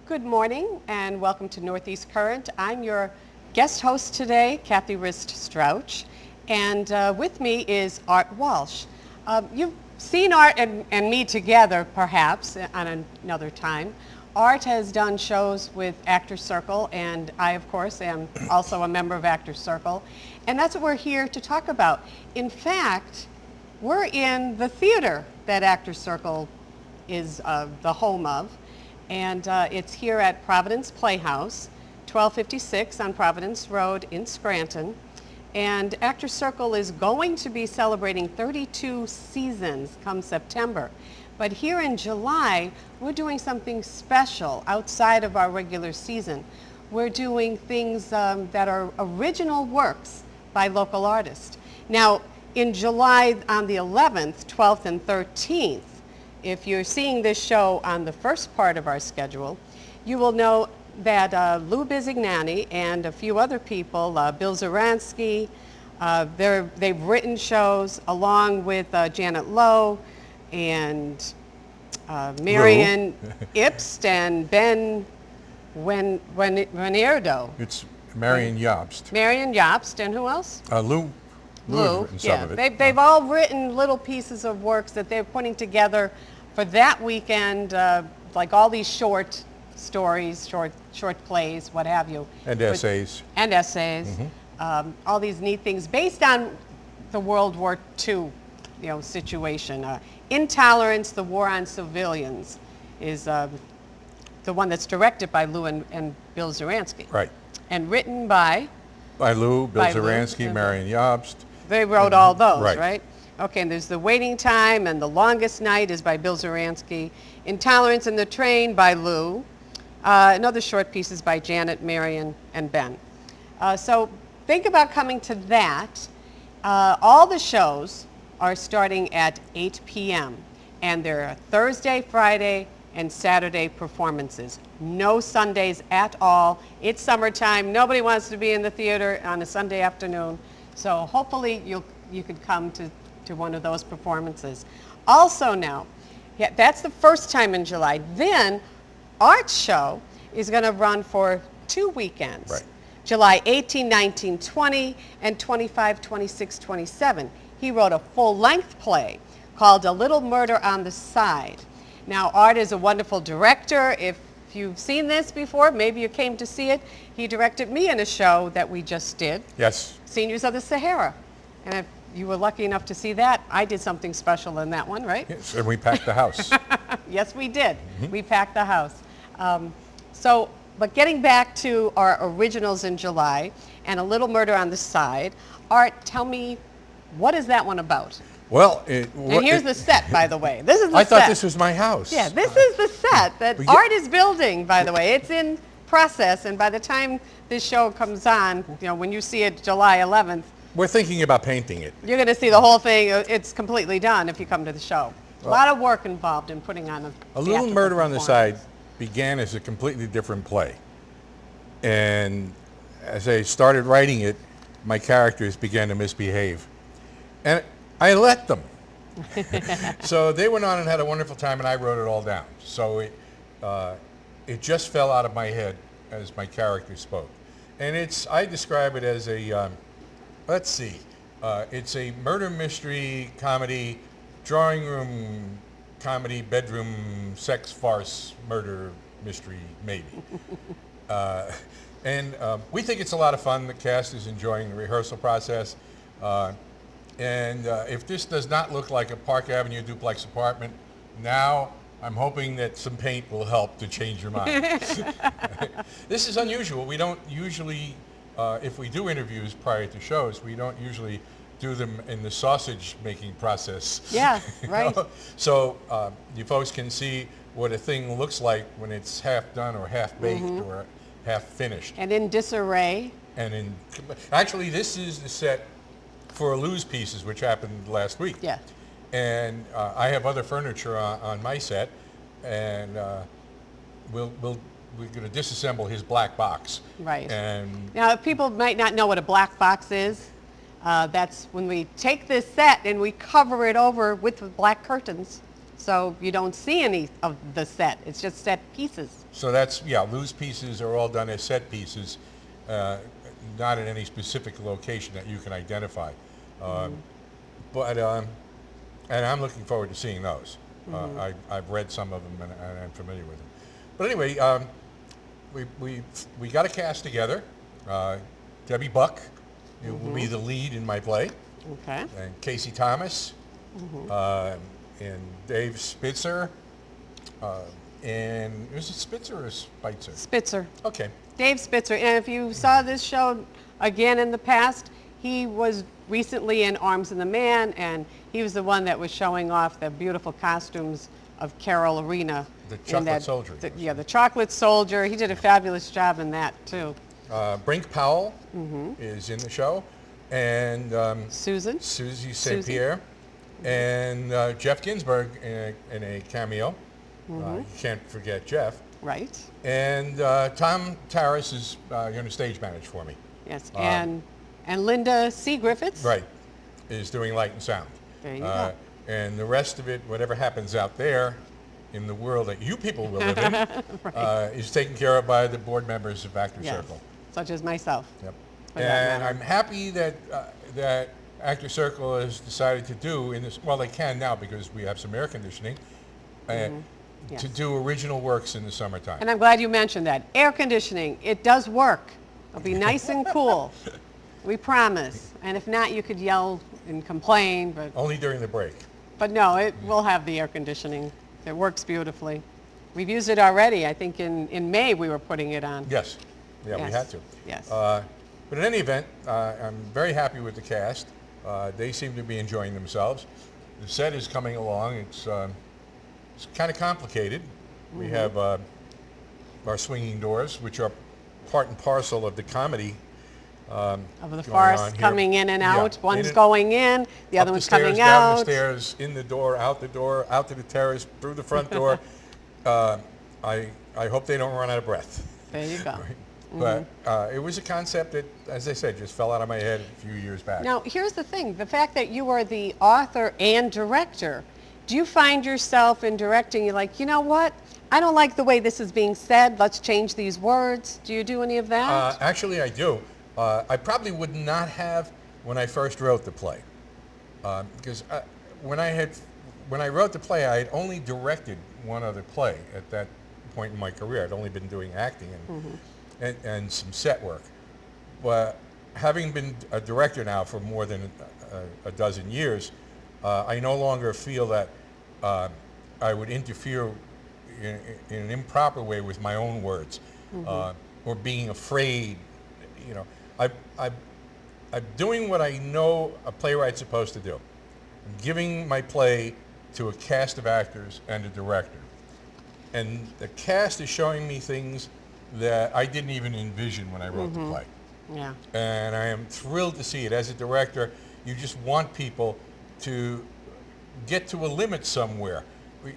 Good morning and welcome to Northeast Current. I'm your guest host today, Kathy Rist-Strauch, and with me is Art Walsh. You've seen Art and me together, perhaps, on another time. Art has done shows with Actors Circle, and I, of course, am also a member of Actors Circle, and that's what we're here to talk about. In fact, we're in the theater that Actors Circle is the home of. And it's here at Providence Playhouse, 1256 on Providence Road in Scranton. And Actors Circle is going to be celebrating 32 seasons come September. But here in July, we're doing something special outside of our regular season. We're doing things that are original works by local artists. Now, in July on the 11th, 12th, and 13th, if you're seeing this show on the first part of our schedule, you will know that Lou Bizignani and a few other people, Bill Zaransky, they've written shows along with Janet Lowe and Marion Ipst and Ben Renierdo. It's Marion Jobst. Marion Jobst, and who else? Lou has written some of it. They've all written little pieces of works that they're putting together for that weekend, like all these short stories, short plays, what have you. And essays. And essays. Mm-hmm. All these neat things based on the World War II, situation. Intolerance, the War on Civilians, is the one that's directed by Lou and Bill Zaransky. Right. And written by Lou, Bill Zaransky, Marion Jobst. They wrote all those, right? Okay, and there's The Waiting Time and The Longest Night is by Bill Zaransky. Intolerance in the Train by Lou. And other short pieces by Janet, Marion, and Ben. So think about coming to that. All the shows are starting at 8 p.m. and there are Thursday, Friday, and Saturday performances. No Sundays at all. It's summertime. Nobody wants to be in the theater on a Sunday afternoon. So hopefully you could come to one of those performances. Also now, that's the first time in July. Then Art's show is going to run for 2 weekends. Right. July 18, 19, 20, and 25, 26, 27. He wrote a full-length play called A Little Murder on the Side. Now, Art is a wonderful director. If you've seen this before, maybe you came to see it. He directed me in a show that we just did. Yes. Seniors of the Sahara. And if you were lucky enough to see that, I did something special in that one, right? Yes, and we packed the house. Yes, we did. Mm-hmm. We packed the house. But getting back to our originals in July and A Little Murder on the Side, Art, tell me, what is that one about? Well, and here's the set, by the way. This is the I set. thought this was my house. Yeah, this is the set that Art is building, by the way. It's in process, and by the time this show comes on, when you see it July 11th, we're thinking about painting it. You're going to see the whole thing. It's completely done if you come to the show. A lot of work involved in putting on A Little Murder on the Side began as a completely different play. And as I started writing it, my characters began to misbehave. And I let them. So they went on and had a wonderful time, and I wrote it all down. So it just fell out of my head as my characters spoke. And I describe it as a, let's see, it's a murder mystery comedy, drawing room comedy, bedroom sex farce murder mystery, maybe. And we think it's a lot of fun. The cast is enjoying the rehearsal process. And if this does not look like a Park Avenue duplex apartment, now I'm hoping that some paint will help to change your mind. This is unusual. We don't usually, if we do interviews prior to shows, we don't usually do them in the sausage making process. Yeah, right. So you folks can see what a thing looks like when it's half done or half baked or half finished. And in disarray. And actually, this is the set for Lou's pieces, which happened last week. Yeah. And I have other furniture on my set, and we're going to disassemble his black box. Right. And now, people might not know what a black box is. That's when we take this set and we cover it over with black curtains. So you don't see any of the set. It's just set pieces. So that's, yeah, loose pieces are all done as set pieces, not in any specific location that you can identify. But, and I'm looking forward to seeing those. I've read some of them and I'm familiar with them. But anyway, we got a cast together. Debbie Buck will be the lead in my play. Okay. And Casey Thomas, and Dave Spitzer, and was it Spitzer or Spitzer? Spitzer. Okay. Dave Spitzer. And if you saw this show again in the past, he was recently in Arms and the Man, and he was the one that was showing off the beautiful costumes of Carol Arena. The Chocolate Soldier. Yeah, the Chocolate Soldier. He did a fabulous job in that, too. Brink Powell is in the show, and Susie St. Pierre, and Jeff Ginsburg in a cameo. You can't forget Jeff. Right. And Tom Tarras is going to stage manage for me. Yes, and Linda C. Griffiths. Right, is doing light and sound. There you go. And the rest of it, whatever happens out there in the world that you people will live in, is taken care of by the board members of Actor Circle. Such as myself. Yep. And I'm happy that that Actor Circle has decided to do in this. Well, they can now because we have some air conditioning. To do original works in the summertime. And I'm glad you mentioned that. Air conditioning, it does work. It'll be nice and cool. We promise. And if not, you could yell and complain, but only during the break. But no, it will have the air conditioning. It works beautifully. We've used it already. I think in May we were putting it on. Yes. Yeah, we had to. Yes. But in any event, I'm very happy with the cast. They seem to be enjoying themselves. The set is coming along. It's kind of complicated. We have our swinging doors, which are part and parcel of the comedy. Of the forest coming in and out. Yeah. One's going in, the other one's coming out. Down the stairs, in the door, out to the terrace, through the front door. I hope they don't run out of breath. There you go. Right? But it was a concept that, as I said, just fell out of my head a few years back. Now, here's the thing. The fact that you are the author and director, do you find yourself in directing, you're like, you know what? I don't like the way this is being said. Let's change these words. Do you do any of that? Actually, I do. I probably would not have when I first wrote the play. Because when I wrote the play, I had only directed one other play at that point in my career. I'd only been doing acting and some set work. But having been a director now for more than a dozen years, I no longer feel that I would interfere in an improper way with my own words, or being afraid. You know, I'm doing what I know a playwright's supposed to do. I'm giving my play to a cast of actors and a director. And the cast is showing me things that I didn't even envision when I wrote the play. Yeah. And I am thrilled to see it. As a director, you just want people to get to a limit somewhere,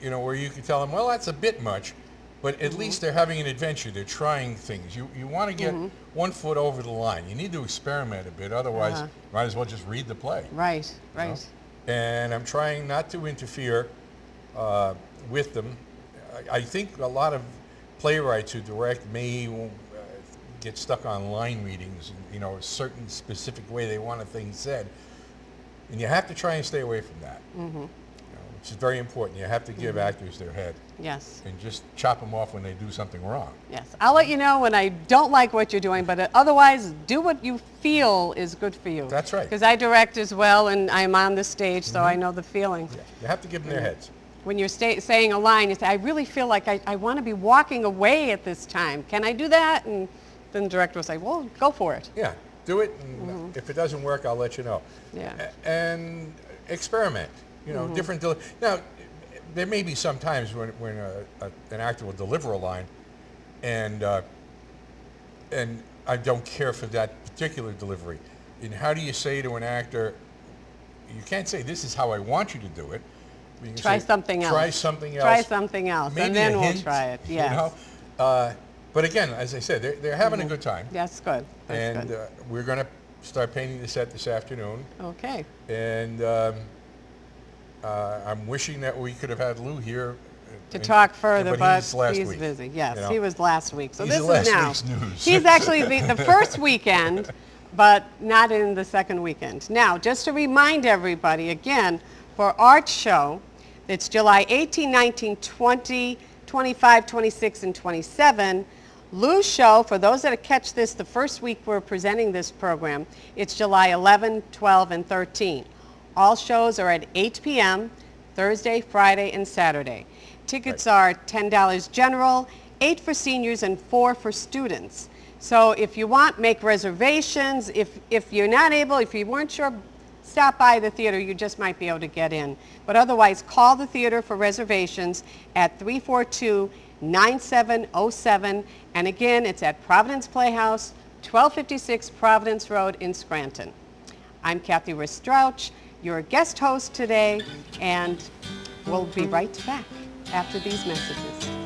you know, where you can tell them, well, that's a bit much, but at least they're having an adventure. They're trying things. You want to get 1 foot over the line. You need to experiment a bit. Otherwise, you might as well just read the play. Right, right. You know? And I'm trying not to interfere with them. I think a lot of playwrights who direct may get stuck on line readings, and, you know, a certain specific way they want a thing said. And you have to try and stay away from that. You know, which is very important. You have to give actors their head. Yes. And just chop them off when they do something wrong. Yes. I'll let you know when I don't like what you're doing, but otherwise, do what you feel is good for you. That's right. Because I direct as well, and I'm on the stage, so I know the feeling. Yeah. You have to give them their heads. When you're saying a line, you say, I really feel like I want to be walking away at this time. Can I do that? And then the director will say, well, go for it. Yeah, do it, and if it doesn't work, I'll let you know. Yeah. And experiment, you know, different. Now, there may be some times when an actor will deliver a line, and I don't care for that particular delivery. And how do you say to an actor, you can't say, this is how I want you to do it. You can Try say, something else. Try something else. Try something else, Maybe and then a we'll hint, try it. Yes. You know? But again, as I said, they're having a good time. That's good. That's And good. we're going to start painting the set this afternoon. Okay. And I'm wishing that we could have had Lou here to talk further, but he's last he's week, busy. Yes, you know. he was last week. So He's this the is last now. week's news. He's actually the first weekend, but not in the second weekend. Now, just to remind everybody, again, for Art Show, it's July 18, 19, 20, 25, 26, and 27. Lou's show, for those that catch this the first week we're presenting this program, it's July 11, 12, and 13. All shows are at 8 p.m., Thursday, Friday, and Saturday. Tickets are $10 general, $8 for seniors, and $4 for students. So if you want, make reservations. If you're not able, if you weren't sure, stop by the theater. You just might be able to get in. But otherwise, call the theater for reservations at 342-9707. And again, it's at Providence Playhouse, 1256 Providence Road in Scranton. I'm Kathy Rist-Strauch, your guest host today, and we'll be right back after these messages.